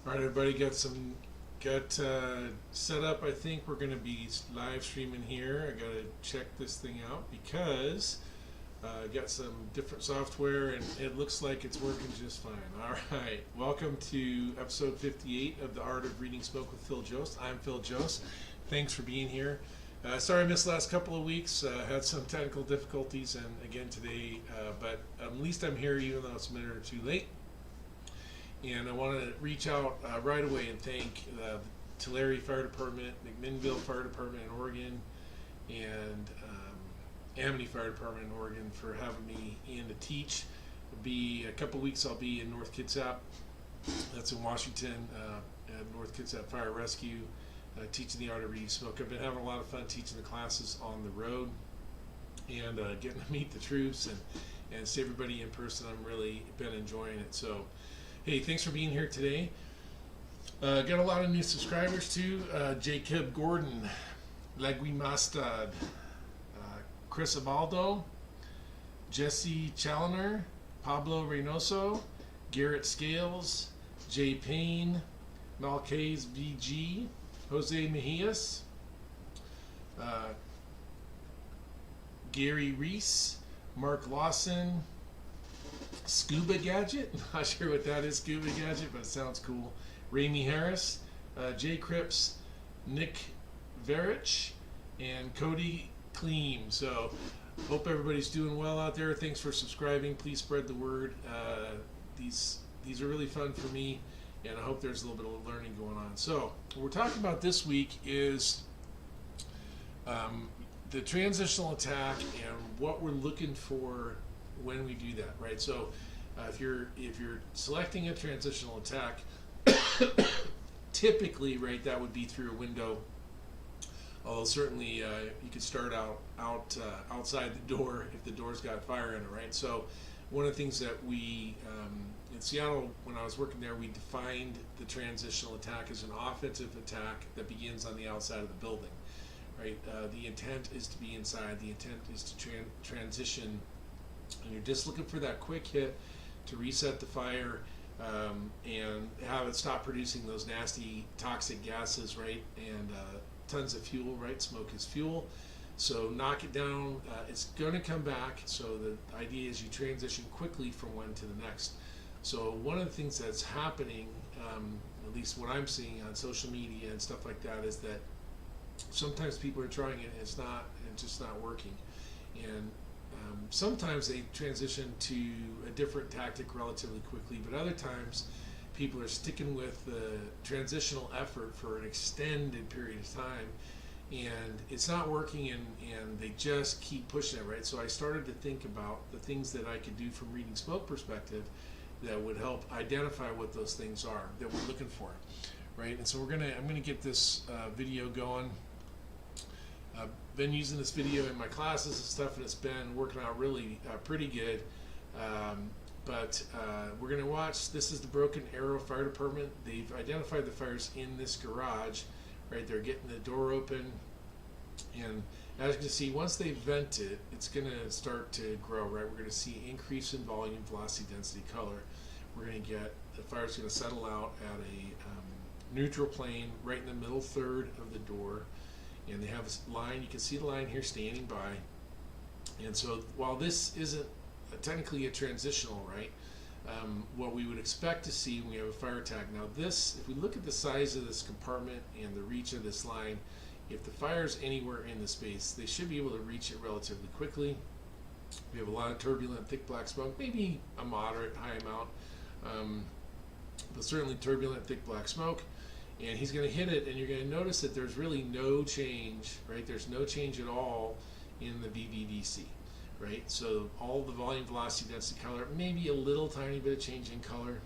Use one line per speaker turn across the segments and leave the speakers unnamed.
All right, everybody, got set up. I think we're going to be live streaming here. I got to check this thing out because I got some different software and it looks like it's working just fine. All right, welcome to episode 58 of the Art of Reading Spoke with Phil Jost. I'm Phil Jost. Thanks for being here. Sorry I missed the last couple of weeks. Had some technical difficulties, and again today, but at least I'm here even though it's a minute or two late. And I want to reach out right away and thank the Tulare Fire Department, McMinnville Fire Department in Oregon, and Amity Fire Department in Oregon for having me in to teach. It'll be a couple weeks. I'll be in North Kitsap. That's in Washington, at North Kitsap Fire Rescue, teaching the art of reading smoke. I've been having a lot of fun teaching the classes on the road and getting to meet the troops and see everybody in person. I'm really been enjoying it. So. Hey, thanks for being here today. Got a lot of new subscribers too. Jacob Gordon, Legui Mastad, Chris Abaldo, Jesse Challoner, Pablo Reynoso, Garrett Scales, Jay Payne, Malcase VG, Jose Mejias, Gary Reese, Mark Lawson, Scuba Gadget, not sure what that is, Scuba Gadget, but it sounds cool. Ramey Harris, Jay Cripps, Nick Verich, and Cody Kleem. So, hope everybody's doing well out there. Thanks for subscribing. Please spread the word. These are really fun for me, and I hope there's a little bit of learning going on. So, what we're talking about this week is the transitional attack and what we're looking for when we do that, right? So if you're selecting a transitional attack, typically, right, that would be through a window. Although certainly you could start outside the door if the door's got fire in it, right? So one of the things that we in Seattle, when I was working there, we defined the transitional attack as an offensive attack that begins on the outside of the building, right? The intent is to be inside. The intent is to transition. And you're just looking for that quick hit to reset the fire and have it stop producing those nasty toxic gases, right? And tons of fuel, right? Smoke is fuel. So knock it down. It's going to come back. So the idea is you transition quickly from one to the next. So one of the things that's happening, at least what I'm seeing on social media and stuff like that, is that sometimes people are trying it and it's just not working. And sometimes they transition to a different tactic relatively quickly, but other times people are sticking with the transitional effort for an extended period of time and it's not working and they just keep pushing it, right? So I started to think about the things that I could do from reading smoke perspective that would help identify what those things are that we're looking for, right? And so I'm gonna get this video going. I've been using this video in my classes and stuff, and it's been working out really pretty good. But we're going to watch. This is the Broken Arrow Fire Department. They've identified the fires in this garage, right? They're getting the door open, and as you can see, once they vent it, it's going to start to grow, right? We're going to see increase in volume, velocity, density, color. We're going to get the fire's going to settle out at a neutral plane right in the middle third of the door. And they have a line, you can see the line here standing by. And so while this isn't technically a transitional, right, what we would expect to see when we have a fire attack. Now this, if we look at the size of this compartment and the reach of this line, if the fire is anywhere in the space, they should be able to reach it relatively quickly. We have a lot of turbulent, thick black smoke, maybe a moderate, high amount, but certainly turbulent, thick black smoke. And he's going to hit it, and you're going to notice that there's really no change, right? There's no change at all in the VVDC, right? So all the volume, velocity, density, color, maybe a little tiny bit of change in color,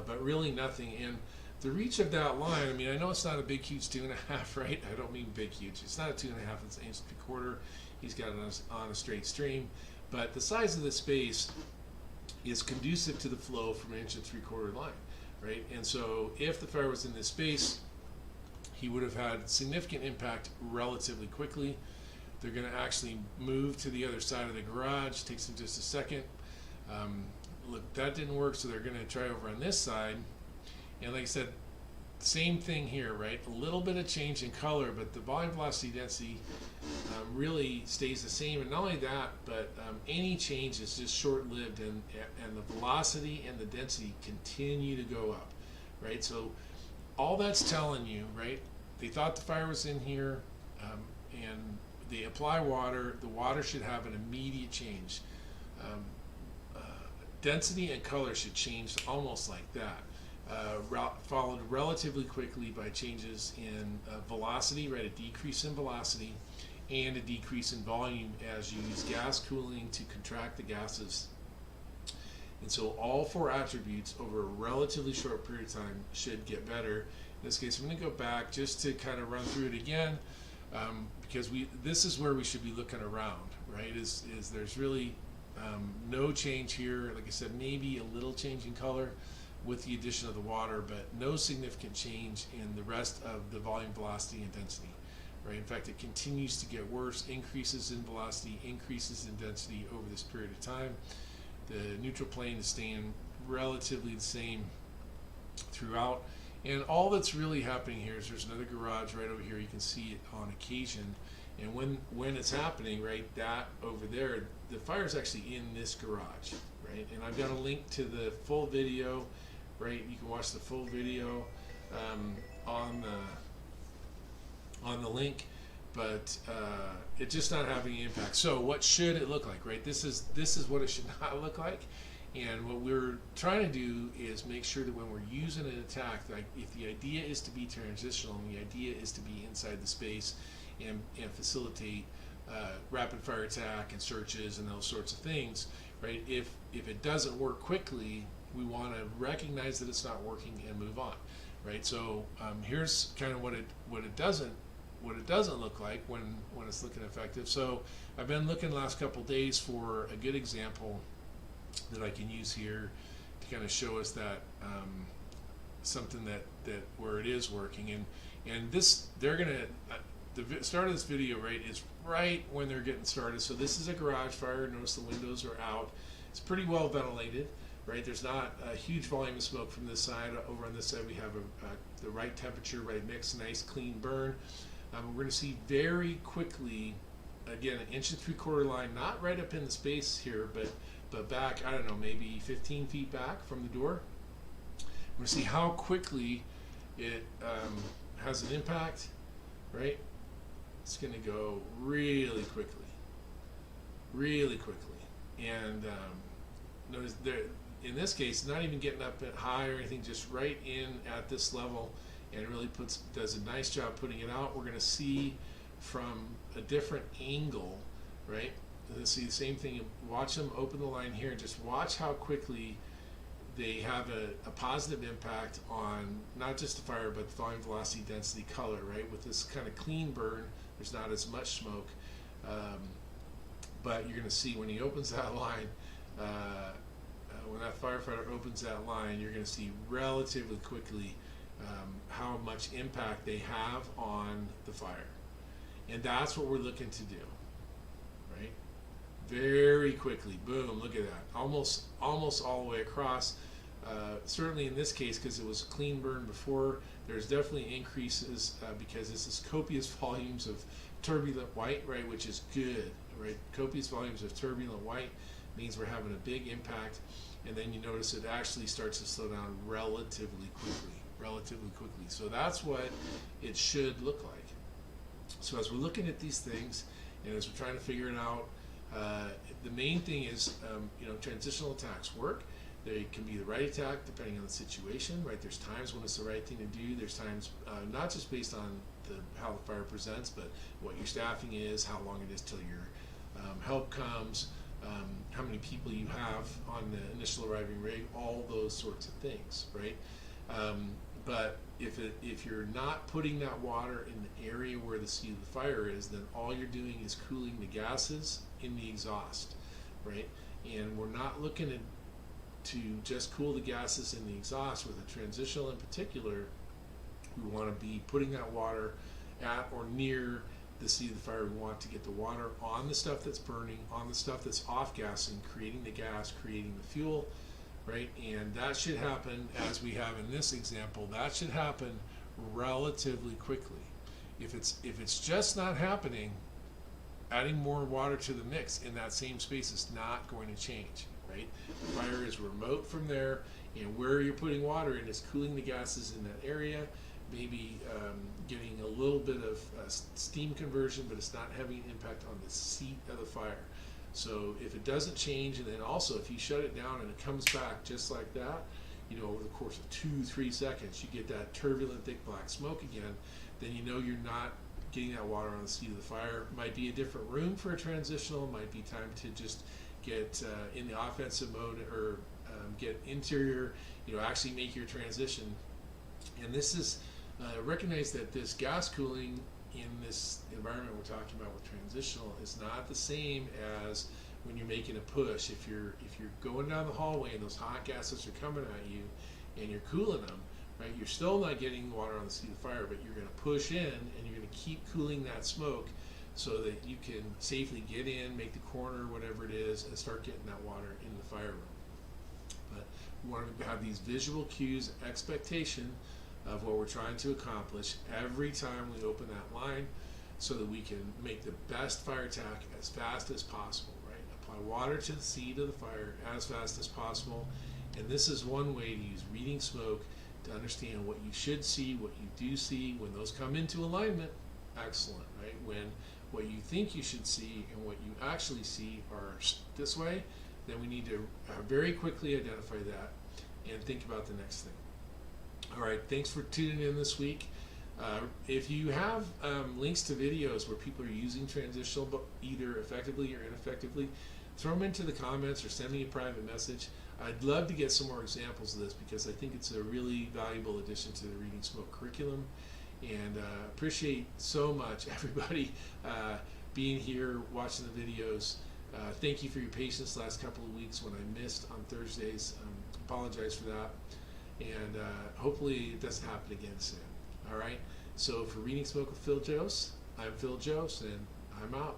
but really nothing. And the reach of that line, I mean, I know it's not a big, huge 2.5, right? I don't mean big, huge. It's not a 2.5, it's an 1.75. He's got it on a straight stream. But the size of the space is conducive to the flow from an 1.75 line. Right, and so if the fire was in this space, he would have had significant impact relatively quickly. They're going to actually move to the other side of the garage. Takes them just a second. Look, that didn't work, so they're going to try over on this side. And like I said, same thing here, right? A little bit of change in color, but the volume velocity density really stays the same. And not only that, but any change is just short-lived, and the velocity and the density continue to go up, right? So all that's telling you, right? They thought the fire was in here, and they apply water. The water should have an immediate change. Density and color should change almost like that. Followed relatively quickly by changes in velocity, right? A decrease in velocity and a decrease in volume as you use gas cooling to contract the gases. And so all four attributes over a relatively short period of time should get better. In this case, I'm going to go back just to kind of run through it again, because this is where we should be looking around, right? Is there's really no change here. Like I said, maybe a little change in color with the addition of the water, but no significant change in the rest of the volume, velocity, and density, right? In fact, it continues to get worse, increases in velocity, increases in density over this period of time. The neutral plane is staying relatively the same throughout. And all that's really happening here is there's another garage right over here. You can see it on occasion. And when it's happening, right, that over there, the fire is actually in this garage, right? And I've got a link to the full video, right? You can watch the full video on the link, but it's just not having an impact. So what should it look like, right? This is what it should not look like. And what we're trying to do is make sure that when we're using an attack, like if the idea is to be transitional and the idea is to be inside the space and facilitate rapid fire attack and searches and those sorts of things, right? If it doesn't work quickly, we want to recognize that it's not working and move on, right? So here's kind of what it doesn't look like when it's looking effective. So I've been looking the last couple days for a good example that I can use here to kind of show us that something that where it is working. And this, they're gonna the start of this video, right, is right when they're getting started. So this is a garage fire. Notice the windows are out. It's pretty well ventilated, right? There's not a huge volume of smoke from this side. Over on this side we have the right temperature, right mix, nice clean burn. We're going to see very quickly, again, 1.75 inch line, not right up in the space here, but back, I don't know, maybe 15 feet back from the door. We're going to see how quickly it has an impact, right? It's going to go really quickly, and notice there, in this case, not even getting up at high or anything, just right in at this level, and it really does a nice job putting it out. We're going to see from a different angle, right? Let's see the same thing. Watch them open the line here, and just watch how quickly they have a positive impact on not just the fire, but the volume, velocity, density, color, right? With this kind of clean burn, there's not as much smoke, but you're going to see when he opens that line, when that firefighter opens that line, you're going to see relatively quickly how much impact they have on the fire. And that's what we're looking to do, right? Very quickly, boom, look at that, almost all the way across. Certainly in this case, because it was a clean burn before, there's definitely increases because this is copious volumes of turbulent white, right, which is good, right? Copious volumes of turbulent white means we're having a big impact, and then you notice it actually starts to slow down relatively quickly. So that's what it should look like. So as we're looking at these things, and as we're trying to figure it out, the main thing is, transitional attacks work. They can be the right attack depending on the situation, right? There's times when it's the right thing to do. There's times, not just based on how the fire presents, but what your staffing is, how long it is till your help comes, how many people you have on the initial arriving rig, all those sorts of things, right? But if you're not putting that water in the area where the seat of the fire is, then all you're doing is cooling the gases in the exhaust, right? And we're not looking to just cool the gases in the exhaust. With a transitional in particular, we want to be putting that water at or near the seat of the fire. We want to get the water on the stuff that's burning, on the stuff that's off gassing, creating the gas, creating the fuel, right? And that should happen, as we have in this example, that should happen relatively quickly. If it's just not happening, adding more water to the mix in that same space is not going to change, right? Fire is remote from there, and where you're putting water in is cooling the gases in that area, maybe getting a little bit of steam conversion, but it's not having an impact on the seat of the fire. So if it doesn't change, and then also if you shut it down and it comes back just like that, over the course of 2-3 seconds, you get that turbulent thick black smoke again, then you know you're not getting that water on the seat of the fire. Might be a different room for a transitional, might be time to just get in the offensive mode, or get interior, actually make your transition. And this is, recognize that this gas cooling in this environment we're talking about with transitional is not the same as when you're making a push. If you're going down the hallway and those hot gases are coming at you and you're cooling them, right, you're still not getting water on the seat of the fire, but you're going to push in and you're going to keep cooling that smoke so that you can safely get in, make the corner, whatever it is, and start getting that water in the fire room. But we want to have these visual cues, expectation of what we're trying to accomplish every time we open that line, so that we can make the best fire attack as fast as possible, right? Apply water to the seat of the fire as fast as possible. And this is one way to use reading smoke to understand what you should see, what you do see. When those come into alignment, excellent, right? When what you think you should see and what you actually see are this way, then we need to very quickly identify that and think about the next thing. All right, thanks for tuning in this week. If you have links to videos where people are using transitional, but either effectively or ineffectively, throw them into the comments or send me a private message. I'd love to get some more examples of this, because I think it's a really valuable addition to the Reading Smoke curriculum. And appreciate so much everybody being here, watching the videos. Thank you for your patience last couple of weeks when I missed on Thursdays. Apologize for that. And hopefully it doesn't happen again soon. All right. So for Reading Smoke with Phil Jose, I'm Phil Jose, and I'm out.